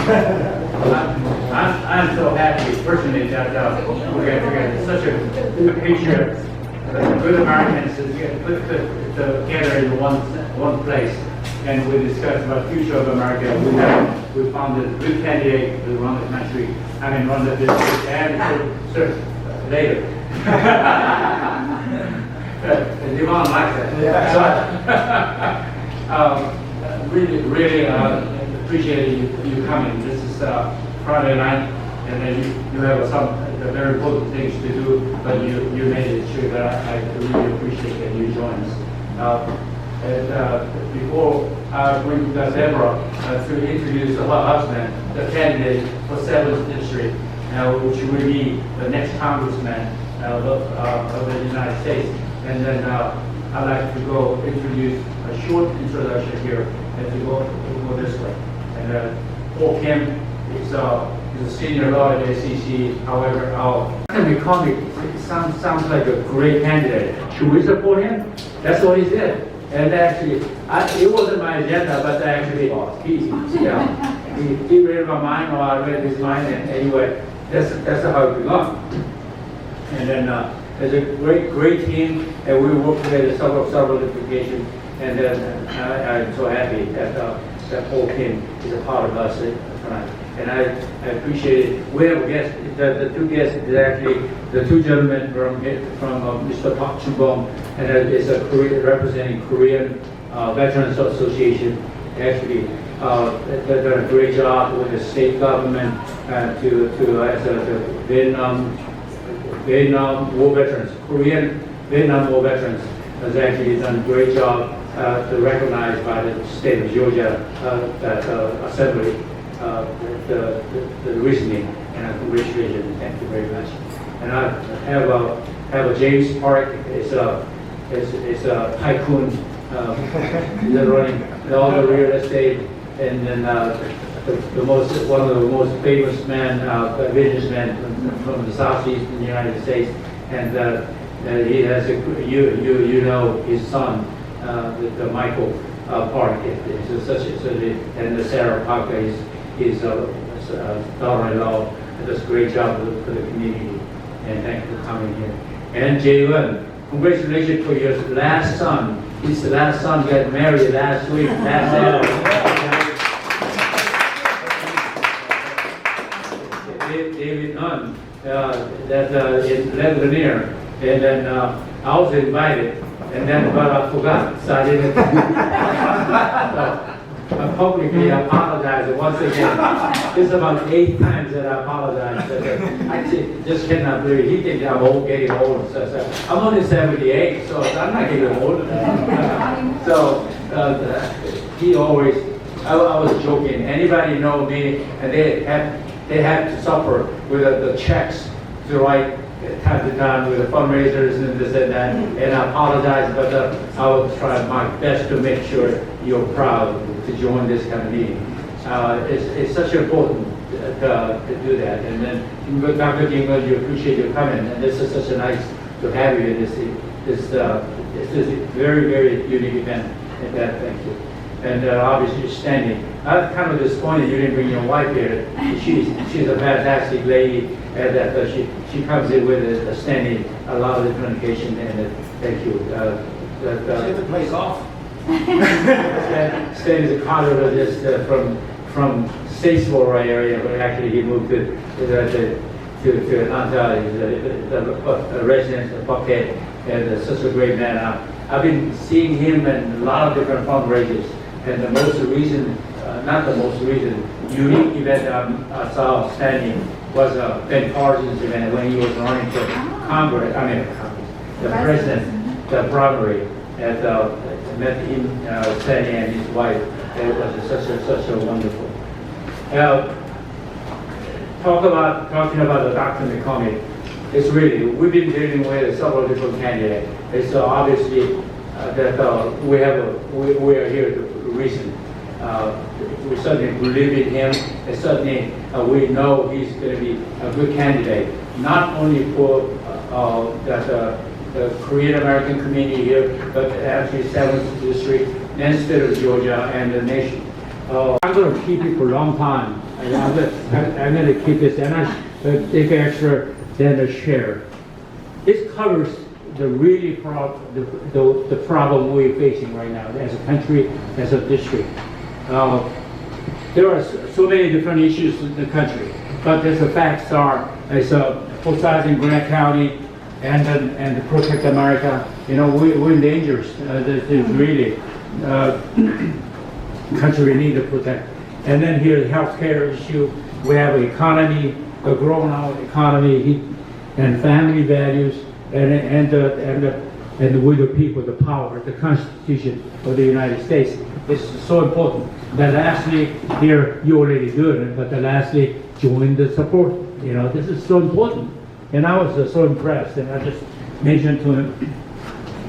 I'm so happy personally that we have such a good picture, good Americans to get put together in one place, and we discussed about the future of America. We found a good candidate to run the country, run the district, and serve later. Yvonne likes that. Yeah. So, really appreciate you coming. This is Friday night, and then you have some very important things to do, but you made it sure that I really appreciate that you joined us. And before I bring Deborah to introduce her husband, the candidate for 7th District, which will be the next congressman of the United States. And then I'd like to go introduce a short introduction here and to go this way. And Paul Kim is a senior lawyer at SEC. However, Anthony McCormick sounds like a great candidate. Should we support him? That's what he said. And actually, it wasn't my agenda, but actually, he read my mind, or I read his mind, and anyway, that's how it began. And then there's a great team, and we work together several litigation, and then I'm so happy that Paul Kim is a part of us tonight. And I appreciate it. We have guests, the two guests is actually the two gentlemen from Mr. Park Chun-bong, and it's a representing Korean Veterans Association. Actually, they've done a great job with the state government as the Vietnam War veterans, Korean Vietnam War veterans has actually done a great job to recognize by the state of Georgia Assembly the reasoning, and congratulations and thank you very much. And I have a James Park, it's a tycoon, they're running all the real estate, and then one of the most famous businessmen from the southeastern United States, and he has his son, Michael Park, and Sarah Parker is his daughter-in-law, and does a great job for the community. And thank you for coming here. And Jalen, congratulations for your last son. His last son got married last week. David Nunn, in Lebanon, and then I was invited, but I forgot, so I didn't. I publicly apologize once again. It's about 8 times that I apologize. I just cannot believe it. He thinks I'm old, getting old. So I'm only 78, so I'm not getting old. So he always, I was joking. Anybody know me, and they have to suffer with the checks to write time to time with the fundraisers and this and that. And I apologize, but I will try my best to make sure you're proud to join this kind of meeting. It's such important to do that. And then, Dr. Gingle, you appreciate your coming, and this is such a nice to have you in this very, very unique event. And that, thank you. And obviously you're standing. I'm kind of disappointed you didn't bring your wife here. She's a fantastic lady, and that she comes in with a standing, a lot of different occasion, and thank you. She had the place off. Stan is a cardiologist from Statesboro area, but actually he moved to Atlanta. He's a resident of Buckhead, and such a great man. I've been seeing him in a lot of different fundraisers, and unique event I saw standing was Ben Carson's event when he was running for the president, the primary. Met him standing and his wife. It was such a wonderful. Talking about the Dr. McCormick, it's really, we've been dealing with several different candidates. It's obviously that we are here to reason. We certainly believe in him, and certainly we know he's going to be a good candidate, not only for the Korean American community here, but actually 7th District, and state of Georgia, and the nation. I'm going to keep it for a long time. I'm going to keep this, and I take extra than a share. This covers the really the problem we're facing right now as a country, as a district. There are so many different issues in the country, but the facts are, as both sides in Gwinnett County and to Protect America, you know, we're in danger. This is really country we need to protect. And then here, the healthcare issue. We have economy, a grown out economy, and family values, and with the people, the power, the Constitution of the United States. This is so important. But lastly, here you already do it, but the lastly, join the support. You know, this is so important. And I was so impressed, and I just mentioned to him,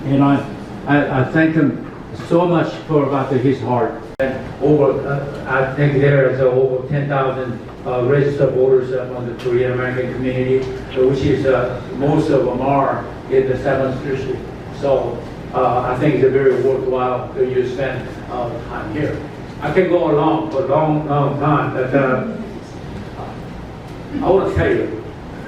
you know, I thank him so much for about his heart. And I think there is over 10,000 registered voters among the Korean American community, which is most of them are in the 7th district. So I think it's a very worthwhile that you spend time here. I can go along for a long time, but I want to tell you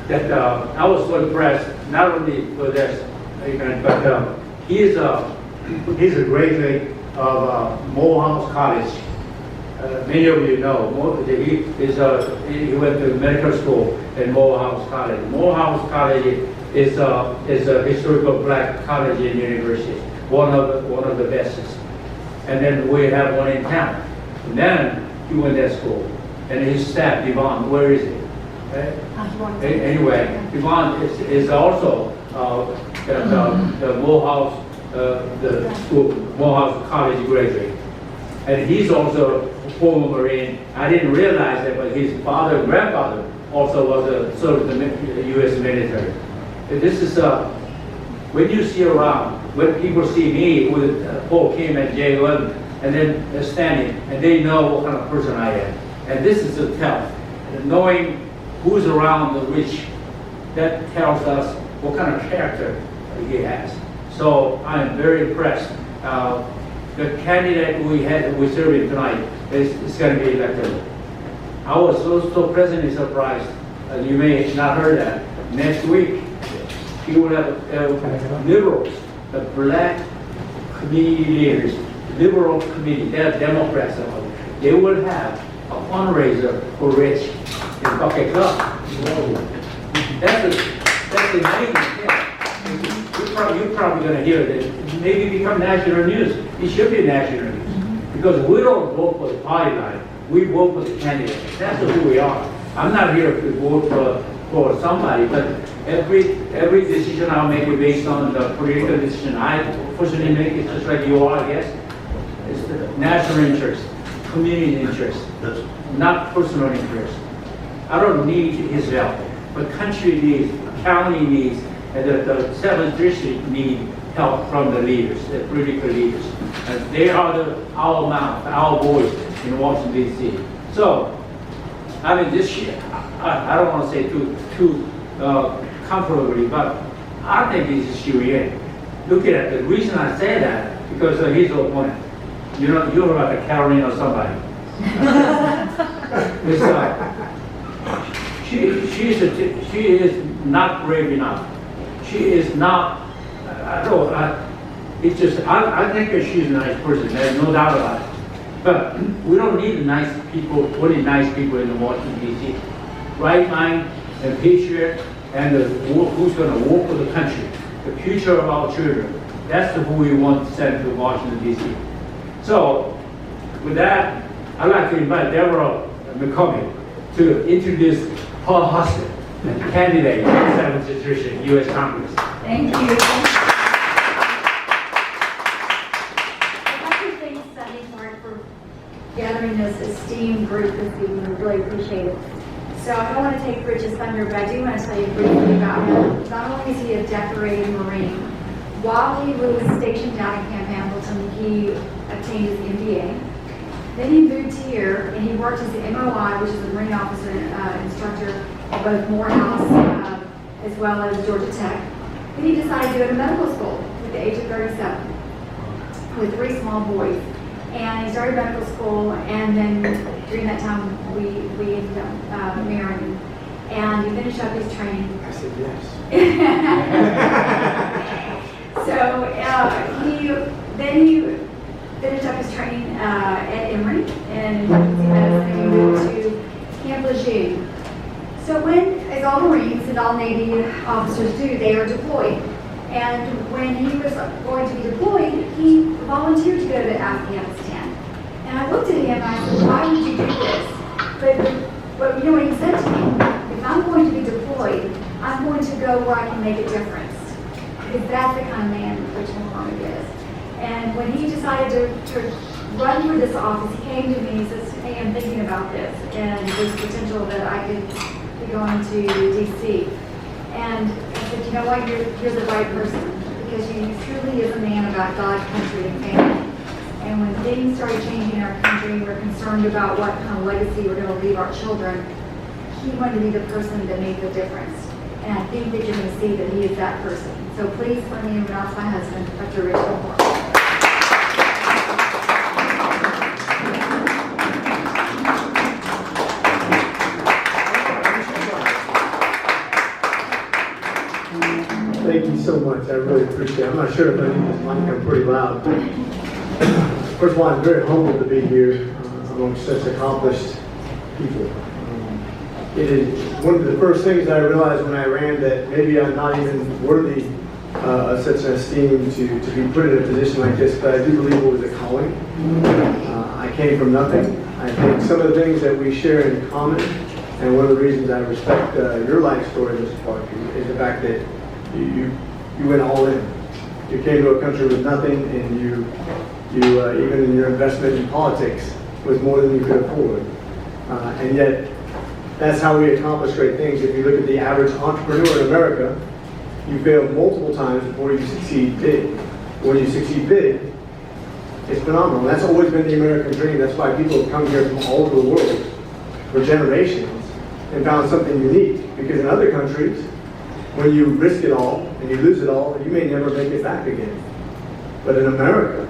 that I was so impressed not only with this event, but he's a graduate of Morehouse College. Many of you know he went to medical school at Morehouse College. Morehouse College is a historical black college and university, one of the best. And then we have one in town. And then he went to school, and his staff, Yvonne, where is he? Anyway, Yvonne is also the Morehouse. The school, Morehouse College graduate. And he's also a former Marine. I didn't realize that, but his father and grandfather also served in the U.S. military. And this is, when you see around, when people see me with Paul Kim and J.O.M. and then standing, and they know what kind of person I am. And this is a tell. And knowing who's around the rich, that tells us what kind of character he has. So I'm very impressed. The candidate we're serving tonight is going to be elected. I was so pleasantly surprised. You may not heard that. Next week, you will have liberals, the black community leaders, liberal community, they're Democrats. They will have a fundraiser for rich in Bucket Club. That's amazing. Yeah. You're probably going to hear that. Maybe become national news. It should be national news. Because we don't vote for the party line. We vote for the candidate. That's who we are. I'm not here to vote for somebody, but every decision I'll make is based on the political decision I personally make. It's just like you are, I guess. It's the national interest, community interest, not personal interest. I don't need his help, but country needs, county needs, and the 7th district need help from the leaders, the political leaders. And they are our mouth, our voice in Washington, D.C. So, I mean, this year, I don't want to say too comfortably, but I think this is Syrian. Look at it. The reason I say that, because he's the opponent. You know, you're like a Caroline or somebody. She is not brave enough. She is not. It's just. I think that she's a nice person. There's no doubt about it. But we don't need nice people, really nice people in Washington D.C. Right mind and patriot, and who's going to work for the country, the future of our children. That's who we want to send to Washington D.C. So, with that, I'd like to invite Deborah McCormick to introduce her husband, the candidate for the 7th District U.S. Congress. Thank you. I'd like to thank Sunday Park for gathering this esteemed group this evening. We really appreciate it. So I don't want to take Rich's thunder, but I do want to tell you briefly about him. Not only is he a decorated Marine, while he was stationed down in Camp Hamilton, he obtained his MBA. Then he moved here and he worked as the MOI, which is a Marine officer instructor at both Morehouse as well as Georgia Tech. Then he decided to go to medical school at the age of 37 with 3 small boys. And he started medical school, and then during that time, we ended up marrying. And he finished up his training. I said yes. So he finished up his training at Emory in emergency medicine. He moved to Camp Lejeune. So when, as all Marines and all Navy officers do, they are deployed. And when he was going to be deployed, he volunteered to go to Afghanistan. And I looked at him and I said, why would you do this? But you know what he said to me? If I'm going to be deployed, I'm going to go where I can make a difference. Because that's the kind of man Richard Mohammed is. And when he decided to run for this office, he came to me and he says, hey, I'm thinking about this. And there's potential that I could be going to D.C. And I said, you know what, you're the right person. Because he truly is a man about God, country, and family. And when things started changing in our country, and we're concerned about what kind of legacy we're going to leave our children, he wanted to be the person that made the difference. And I think that you're going to see that he is that person. So please let me announce my husband, Dr. Richard Moore. Thank you so much. I really appreciate it. I'm not sure if I need this mic. I'm pretty loud. First of all, I'm very humbled to be here amongst such accomplished people. It is one of the first things I realized when I ran that maybe I'm not even worthy of such an esteem to be put in a position like this, but I do believe it was a calling. I came from nothing. I think some of the things that we share in common, and one of the reasons I respect your life story, Mr. Parker, is the fact that you went all in. You came to a country with nothing, and you even in your investment in politics was more than you could afford. And yet, that's how we accomplish great things. If you look at the average entrepreneur in America, you fail multiple times before you succeed big. When you succeed big, it's phenomenal. And that's always been the American dream. That's why people have come here from all over the world for generations and found something unique. Because in other countries, when you risk it all and you lose it all, you may never make it back again. But in America,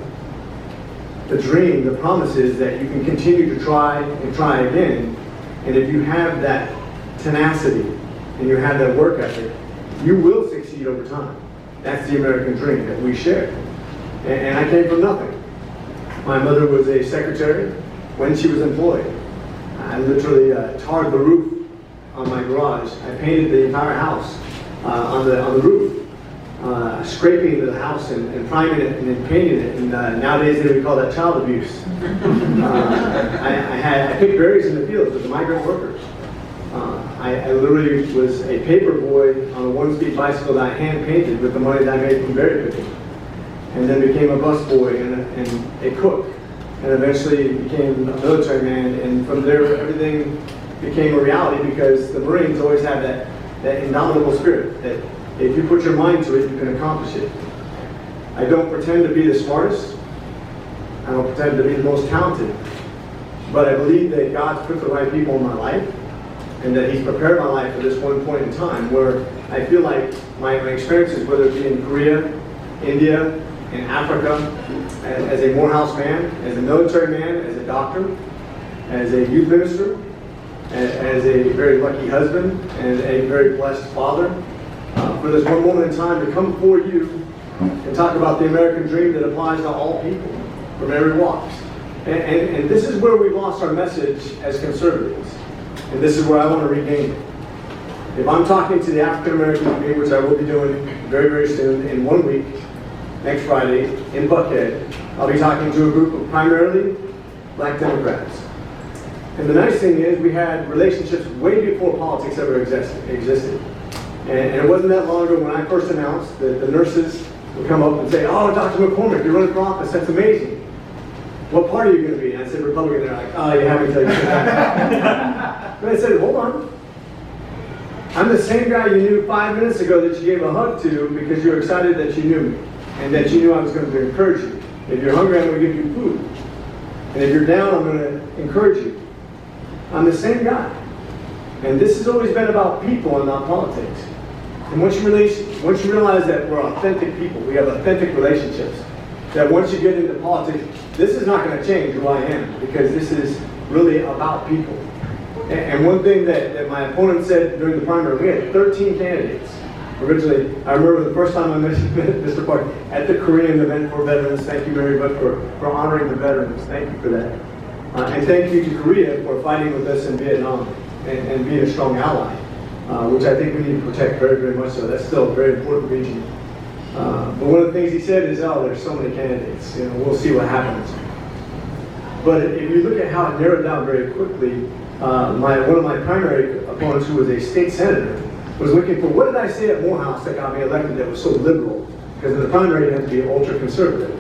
the dream, the promise is that you can continue to try and try again. And if you have that tenacity and you have that work ethic, you will succeed over time. That's the American dream that we share. And I came from nothing. My mother was a secretary when she was employed. I literally tarred the roof on my garage. I painted the entire house on the roof, scraping the house and priming it and then painting it. And nowadays they would call that child abuse. I picked berries in the fields with the migrant workers. I literally was a paper boy on a one-speed bicycle that I hand-painted with the money that I made from berry picking. And then became a bus boy and a cook. And eventually became a military man. And from there, everything became a reality because the Marines always have that indomitable spirit that if you put your mind to it, you can accomplish it. I don't pretend to be the smartest. I don't pretend to be the most talented. But I believe that God's put the right people in my life and that He's prepared my life for this one point in time where I feel like my experiences, whether it be in Korea, India, in Africa, as a Morehouse man, as a military man, as a doctor, as a youth minister, as a very lucky husband, and a very blessed father, for this one moment in time to come before you and talk about the American dream that applies to all people from every walk. And this is where we lost our message as conservatives. And this is where I want to regain it. If I'm talking to the African American community, which I will be doing very, very soon, in 1 week, next Friday, in Buckhead, I'll be talking to a group of primarily Black Democrats. And the nice thing is we had relationships way before politics ever existed. And it wasn't that long ago when I first announced that the nurses would come up and say, "Oh, Dr. McCormick, you're running for office, that's amazing. What party are you going to be?" And I said, "Republican." They're like, "Oh, you haven't until you sit down." But I said, "Hold on. I'm the same guy you knew 5 minutes ago that you gave a hug to because you were excited that you knew me and that you knew I was going to encourage you. If you're hungry, I'm going to give you food. And if you're down, I'm going to encourage you." I'm the same guy. And this has always been about people and not politics. And once you realize that we're authentic people, we have authentic relationships, that once you get into politics, this is not going to change who I am, because this is really about people. And one thing that my opponent said during the primary, we had 13 candidates. Originally, I remember the first time I met Mr. Park at the Korean event for veterans. Thank you very much for honoring the veterans. Thank you for that. And thank you to Korea for fighting with us in Vietnam and being a strong ally, which I think we need to protect very, very much so. That's still a very important region. But one of the things he said is, oh, there's so many candidates. You know, we'll see what happens. But if you look at how it narrowed down very quickly, one of my primary opponents, who was a state senator, was looking for, what did I say at Morehouse that got me elected that was so liberal? Because in the primary you have to be ultra conservative.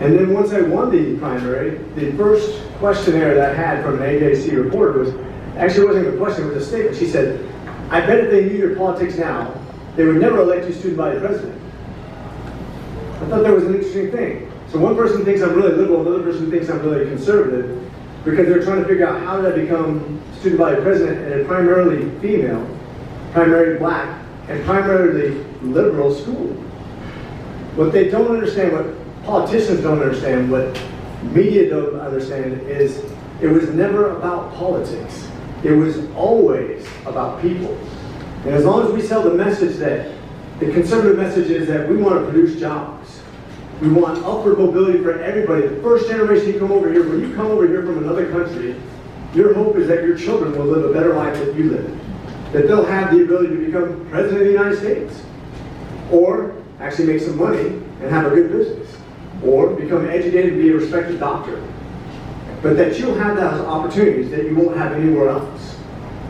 And then once I won the primary, the first questionnaire that I had from an AJC reporter was, actually wasn't even a question, it was a statement. She said, I bet if they knew your politics now, they would never elect you student body president. I thought that was an interesting thing. So one person thinks I'm really liberal, another person thinks I'm really conservative, because they're trying to figure out how did I become student body president in a primarily female, primarily black, and primarily liberal school. What they don't understand, what politicians don't understand, what media don't understand, is it was never about politics. It was always about people. And as long as we sell the message that, the conservative message is that we want to produce jobs. We want upward mobility for everybody. The first generation you come over here, when you come over here from another country, your hope is that your children will live a better life than you live. That they'll have the ability to become president of the United States. Or actually make some money and have a good business. Or become educated and be a respected doctor. But that you'll have those opportunities that you won't have anywhere else.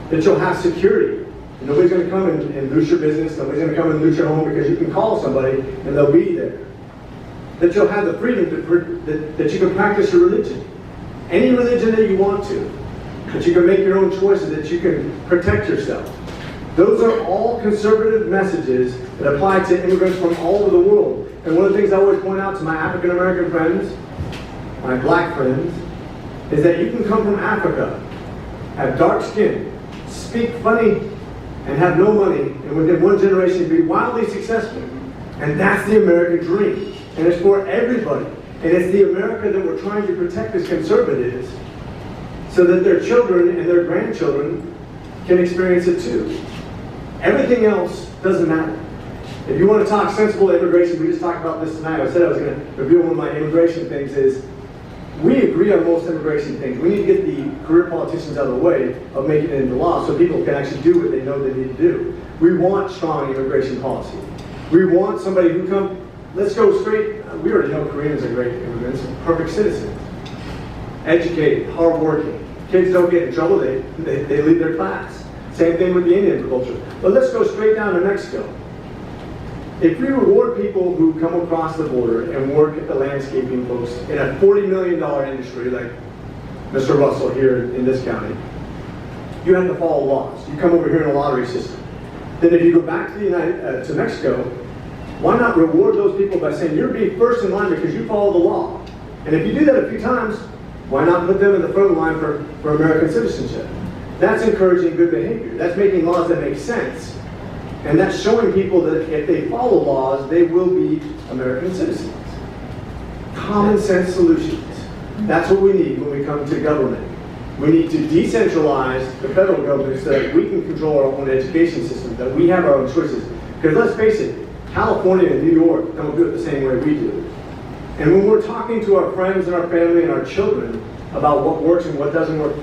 That you'll have security. And nobody's going to come and loot your business. Nobody's going to come and loot your home because you can call somebody and they'll be there. That you'll have the freedom that you can practice your religion. Any religion that you want to. That you can make your own choices, that you can protect yourself. Those are all conservative messages that apply to immigrants from all over the world. And one of the things I always point out to my African American friends, my black friends, is that you can come from Africa, have dark skin, speak funny, and have no money, and within one generation be wildly successful. And that's the American dream. And it's for everybody. And it's the America that we're trying to protect as conservatives, so that their children and their grandchildren can experience it too. Everything else doesn't matter. If you want to talk sensible immigration, we just talked about this tonight. I said I was going to review one of my immigration things is, we agree on most immigration things. We need to get the career politicians out of the way of making it into law so people can actually do what they know they need to do. We want strong immigration policy. We want somebody who comes, let's go straight, we already know Koreans are great immigrants, perfect citizens. Educated, hardworking. Kids don't get in trouble, they leave their class. Same thing with the Indian culture. But let's go straight down to Mexico. If we reward people who come across the border and work at the landscaping folks in a $40 million industry like Mr. Russell here in this county, you have to follow laws. You come over here in a lottery system. Then if you go back to to Mexico, why not reward those people by saying you're being first in line because you follow the law? And if you do that a few times, why not put them in the front of the line for American citizenship? That's encouraging good behavior. That's making laws that make sense. And that's showing people that if they follow laws, they will be American citizens. Common sense solutions. That's what we need when we come to government. We need to decentralize the federal government so that we can control our own education system, that we have our own choices. Because let's face it, California and New York don't do it the same way we do. And when we're talking to our friends and our family and our children about what works and what doesn't work,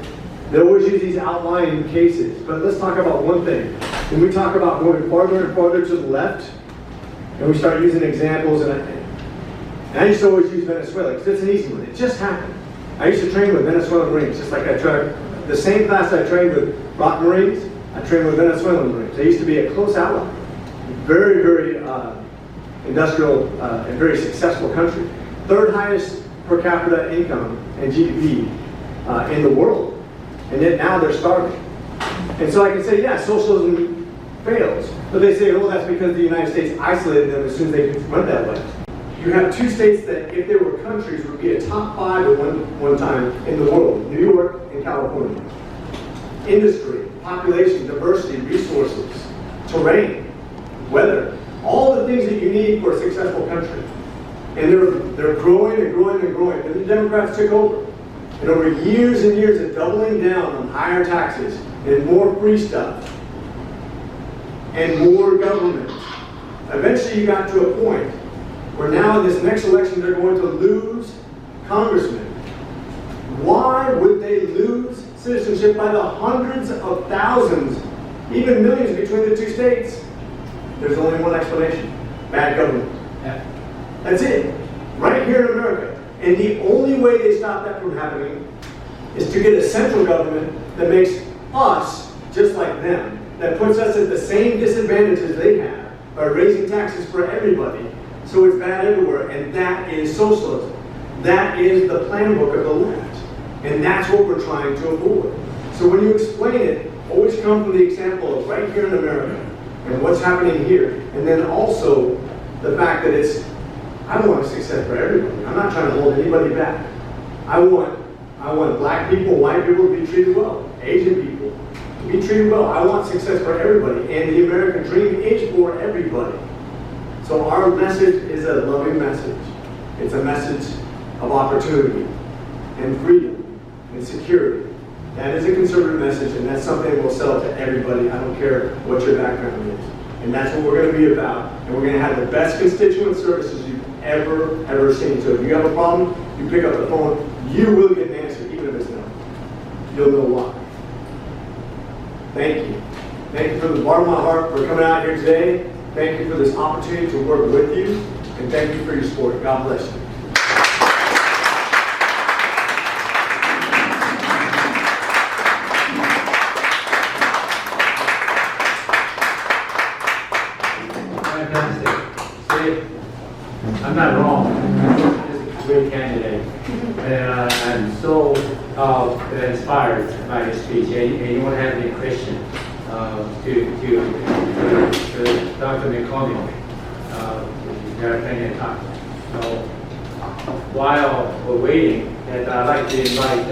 they always use these outlying cases. But let's talk about one thing. When we talk about going farther and farther to the left, and we start using examples, and I used to always use Venezuela, because it's an easy one. It just happened. I used to train with Venezuelan Marines, just like I tried. The same class I trained with ROC Marines, I trained with Venezuelan Marines. They used to be a close ally. Very, very industrial and very successful country. Third highest per capita income and GDP in the world. And yet now they're starving. And so I can say, yeah, socialism fails. But they say, well, that's because the United States isolated them as soon as they went that way. You have two states that, if they were countries, would be a top 5 at one time in the world, New York and California. Industry, population, diversity, resources, terrain, weather, all the things that you need for a successful country. And they're growing and growing and growing. And the Democrats took over. And over years and years of doubling down on higher taxes and more free stuff and more government, eventually you got to a point where now in this next election they're going to lose congressmen. Why would they lose citizenship by the hundreds of thousands, even millions between the two states? There's only one explanation: bad government. That's it. Right here in America. And the only way they stop that from happening is to get a central government that makes us just like them, that puts us at the same disadvantages they have by raising taxes for everybody. So it's bad everywhere, and that is socialism. That is the plan book of the left. And that's what we're trying to avoid. So when you explain it, always come from the example of right here in America and what's happening here. And then also the fact that I want success for everybody. I'm not trying to hold anybody back. I want black people, white people to be treated well, Asian people to be treated well. I want success for everybody, and the American dream is for everybody. So our message is a loving message. It's a message of opportunity and freedom and security. That is a conservative message, and that's something we'll sell to everybody. I don't care what your background is. And that's what we're going to be about. And we're going to have the best constituent services you've ever seen. So if you have a problem, you pick up the phone, you will get an answer, even if it's no. You'll know why. Thank you. Thank you from the bottom of my heart for coming out here today. Thank you for this opportunity to work with you. And thank you for your support. God bless you. I'm not wrong. This is a great candidate. And I'm so inspired by his speech. Anyone have any question to Dr. McConnell? There are plenty of time. So while we're waiting, I'd like to invite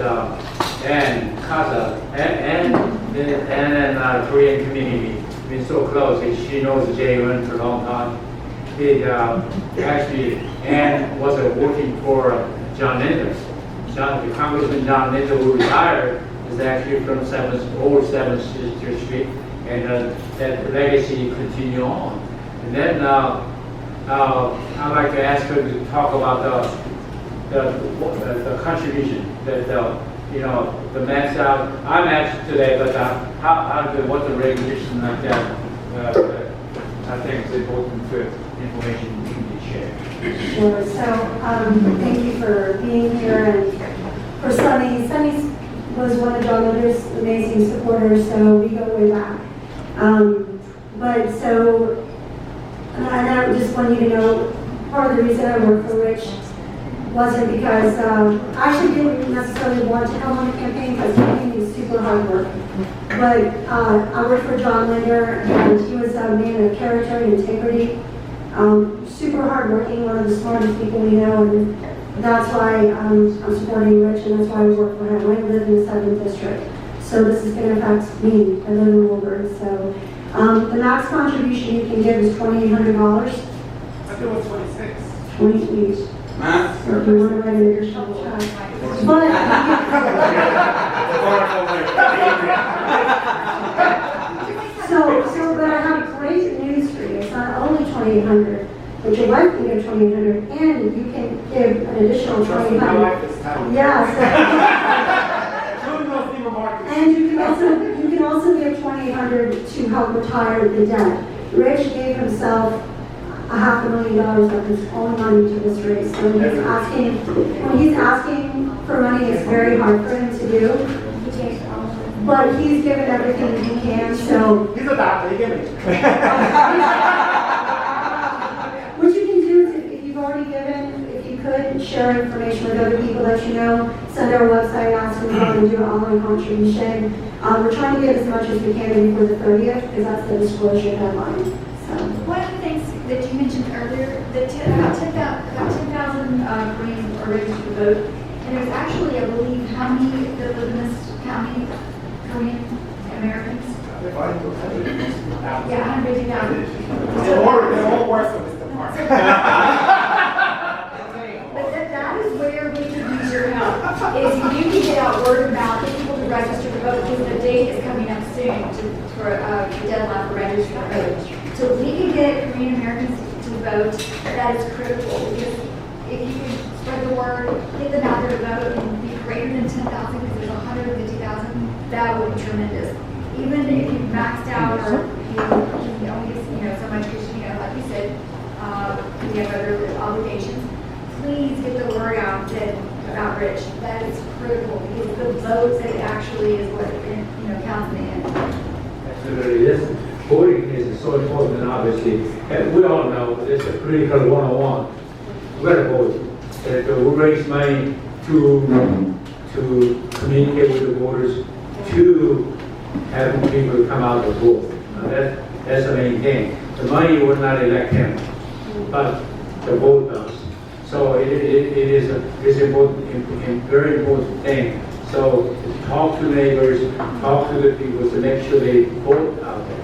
Ann Kaza and Korean community. Been so close. She knows Jae-won for a long time. Actually, Ann was working for John Linder. Congressman John Linder, who retired, is actually from old 7th Street, and that legacy continue on. And then I'd like to ask her to talk about the contribution that the match out. I matched today, but what the recognition like that. I think it's important to information you can share. Sure. So thank you for being here, and for Sunny. Sunny was one of John Linder's amazing supporters, so we go way back. And I just want you to know, part of the reason I work for Rich wasn't because I actually didn't necessarily want to come on the campaign, because campaigning is super hard work. But I worked for John Linder, and he was a man of character and integrity. Super hardworking, one of the smartest people we know, and that's why I'm supporting Rich, and that's why I work for him. I live in the 7th District, so this is going to affect me. I live in Woburn, so the max contribution you can give is $2,800. I think it was 26. 20 each. So if you want to write an additional check. But I have great news for you. It's not only $2,800, but your wife can give $2,800, and you can give an additional $2,800. Yes. And you can also give $2,800 to help retire the debt. Rich gave himself $500,000 of his own money to this race. So when he's asking for money, it's very hard for him to do. But he's given everything he can, so. He's a doctor, he gave me. What you can do is, if you've already given, if you could share information with other people that you know, send our website, ask them how to do an online contribution. We're trying to get as much as we can before the 30th, because that's the disclosure deadline. So. One of the things that you mentioned earlier, that about 10,000 Koreans are registered to vote, and there's actually, I believe, how many Korean Americans? Yeah, 150,000. They're all worse than Mr. Park. But that is where we could use your help. Is you can out word of mouth, get people to register to vote, because the date is coming up soon for the deadline for registering to vote. So if we can get Korean Americans to vote, that is critical, because if you can spread the word, get them out there to vote, and be greater than 10,000, because there's 150,000, that would be tremendous. Even if you've maxed out or you only get, so much, because, like you said, we have other obligations, please get the word out about Rich. That is critical, because the votes, that actually is what, counts in the end. Absolutely. This voting is so important, and obviously, and we all know this is a critical 101. We got to vote. We raise money to communicate with the voters, to have people come out to vote. That's the main thing. The money would not elect him, but the vote does. So it is a important, very important thing. So talk to neighbors, talk to the people to make sure they vote out there.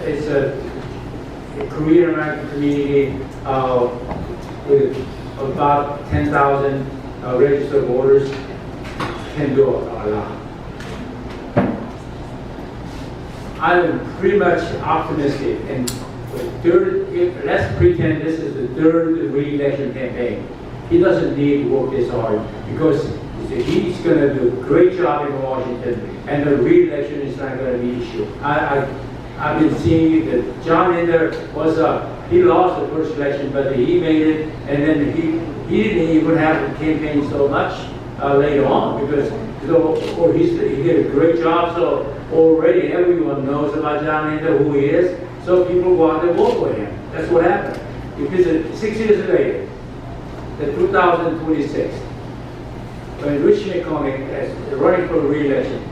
It's a Korean American community with about 10,000 registered voters can do a lot. I'm pretty much optimistic, and let's pretend this is the third re-election campaign. He doesn't need to work this hard, because he's going to do a great job in Washington, and the re-election is not going to be an issue. I've been seeing that John Linder he lost the first election, but he made it, and then he didn't even have to campaign so much later on, because he did a great job. So already everyone knows about John Linder, who he is. So people want to vote for him. That's what happened. Because 6 years later, the 2026, when Rich McCormick is running for re-election,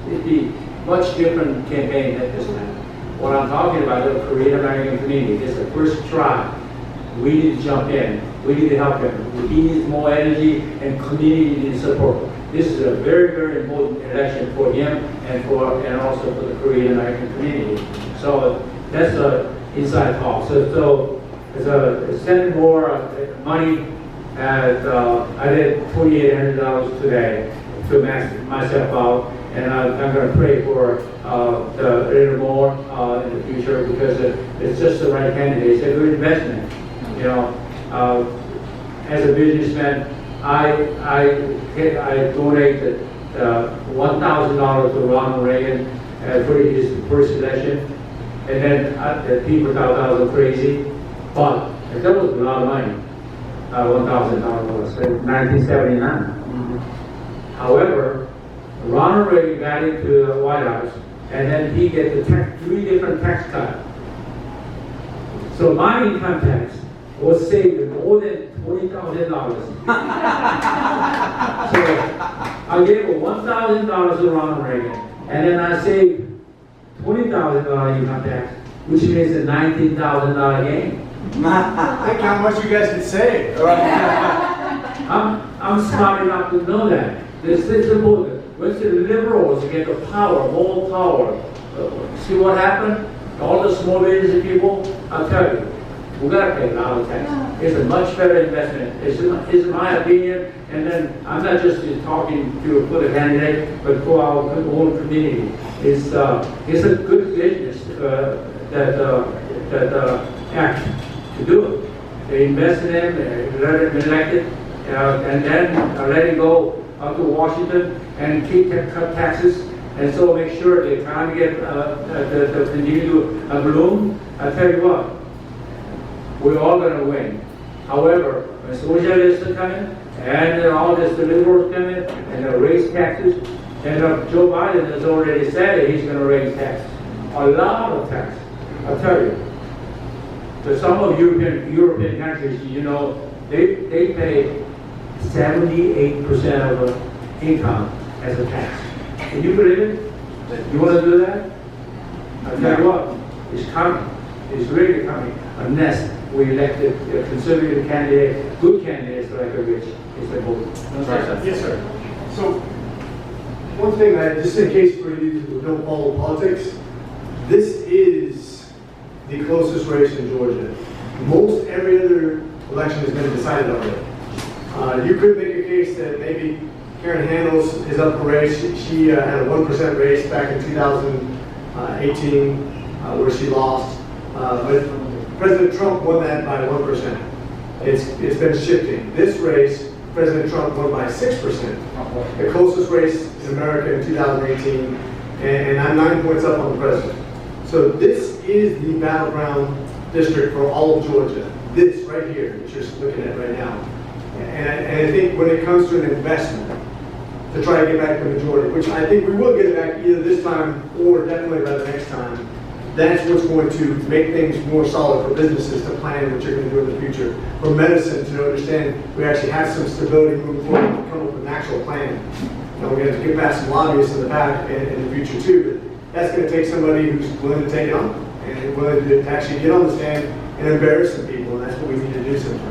it'd be much different campaign at this time. What I'm talking about is the Korean American community. This is the first try. We need to jump in. We need to help him. He needs more energy and community support. This is a very, very important election for him and also for the Korean American community. So that's the inside talk. So send more money. I did $2,800 today to max myself out, and I'm going to pray for a little more in the future, because it's just the right candidate. It's a good investment. As a businessman, I donated $1,000 to Ronald Reagan for his first election, and then the people thought I was crazy, but that was a lot of money, $1,000 in 1979. However, Ronald Reagan got into the White House, and then he get the 3 different tax cuts. So my income tax was saved more than $20,000. So I gave $1,000 to Ronald Reagan, and then I saved $20,000 income tax, which means a $19,000 gain. Think how much you guys can save. I'm smart enough to know that. This is important. Once the liberals get the power, more power, see what happened? All the small business people, I'll tell you, we got to pay a lot of tax. It's a much better investment. It's my opinion, and then I'm not just talking for the candidate, but for our own community. It's a good business that act to do it. They invest in them, let them elect it, and then let it go out to Washington and cut taxes, and so make sure the economy get continue to bloom. I tell you what, we're all going to win. However, when socialists are coming, and all this the liberals come in, and they raise taxes, and Joe Biden has already said that he's going to raise taxes, a lot of taxes. I'll tell you. So some of European countries, they pay 78% of the income as a tax. Can you believe it? You want to do that? I'll tell you what, it's coming. It's really coming. Unless we elect a conservative candidate, good candidates like a Rich, is a vote. Yes, sir. So, one thing just in case for you who don't follow politics, this is the closest race in Georgia. Most every other election has been decided already. You could make a case that maybe Karen Handels is up for race. She had a 1% race back in 2018 where she lost. But President Trump won that by 1%. It's been shifting. This race, President Trump won by 6%. The closest race in America in 2018, and I'm 9 points up on the president. So this is the battleground district for all of Georgia. This right here that you're looking at right now. And I think when it comes to an investment, to try to get back the majority, which I think we will get it back either this time or definitely by the next time, that's what's going to make things more solid for businesses to plan what you're going to do in the future. For medicine to understand we actually have some stability moving forward to come up with an actual plan. We're going to have to get past some lobbyists in the back in the future too, but that's going to take somebody who's willing to take it on and willing to actually get on the stand and embarrass some people, and that's what we need to do sometimes.